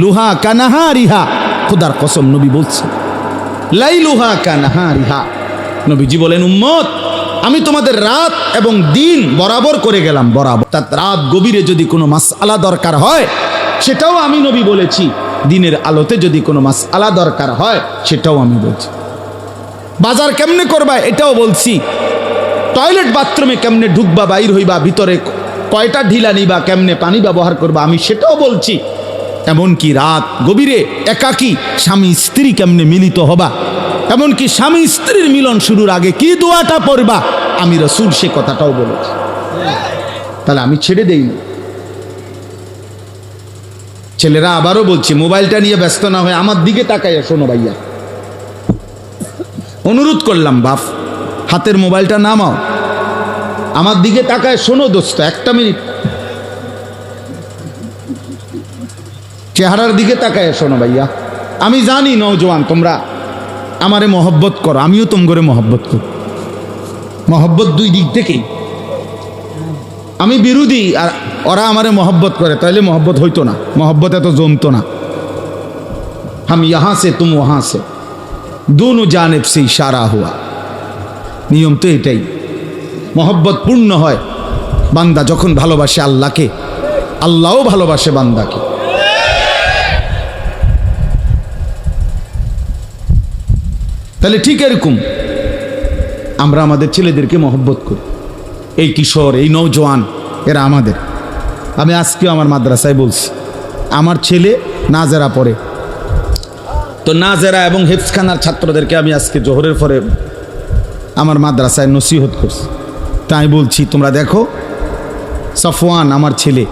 লুহা কানাহারিহা, খোদার কসম নবী বলছেন লাইলুহা কানাহারিহা। নবীজি বলেন, উম্মত আমি তোমাদের রাত এবং দিন বরাবর করে গেলাম, বরাবর। তার রাত গভীরে যদি কোনো মাসআলা দরকার হয় সেটাও আমি নবী বলেছি, দিনের আলোতে যদি কোনো মাসআলা দরকার হয় সেটাও আমি বলছি। বাজার কেমনে করবা এটাও বলছি, টয়লেট বাথরুমে কেমনে ঢুকবা বাইর হইবা, ভিতরে কয়টা ঢিলা নিবা, কেমনে পানি ব্যবহার করবা আমি সেটাও বলছি। এমনকি রাত গভীরে একাকী স্বামী স্ত্রী কেমনে মিলিত হবা, এমনকি স্বামী স্ত্রীর মিলন শুরুর আগে কি দোয়াটা পড়বা আমি রাসূল সে কথাটাও বলেছি। তাহলে আমি ছেড়ে দেই না। ছেলেরা আবারও বলছি, মোবাইলটা নিয়ে ব্যস্ত না হয়ে আমার দিকে তাকাইয়া শোনো ভাইয়া, অনুরোধ করলাম বাপ, হাতের মোবাইলটা নামাও, আমার দিকে তাকায় শোনো দোস্ত, একটা মিনিট চেহারার দিকে তাকায় শোনো ভাইয়া। আমি জানি নওজোয়ান তোমরা আমারে মহব্বত করো, আমিও তোমরে মহব্বত করি, মহব্বত দুই দিক থেকেই। আমি বিরোধী আর ওরা আমারে মহব্বত করে, তাইলে মহব্বত হইতো না, মহব্বত এত জমতো না। হাম ইহাঁ সে তুম ওহাঁ সে, দোনো জানেব সে ইশারা হুয়া। নিয়ম তো এটাই। মহব্বত পূর্ণ হয় বান্দা যখন ভালোবাসে আল্লাহকে, আল্লাহও ভালোবাসে বান্দাকে। তাহলে ঠিক এরকম আমরা আমাদের ছেলেদেরকে মহব্বত করি। এই কিশোর, এই নওজোয়ান, এরা আমাদের। আমি আজকেও আমার মাদ্রাসায় বলছি, আমার ছেলে নাজেরা পড়ে, তো নাজেরা এবং হেফজখানার ছাত্রদেরকে আমি আজকে জোহরের পরে আমার মাদ্রাসায় নসিহত করছি। তাই বলছি, তোমরা দেখো সফওয়ান আমার ছেলে,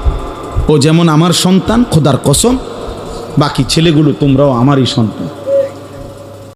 ও যেমন আমার সন্তান, খোদার কসম বাকি ছেলেগুলো তোমরাও আমারই সন্তান।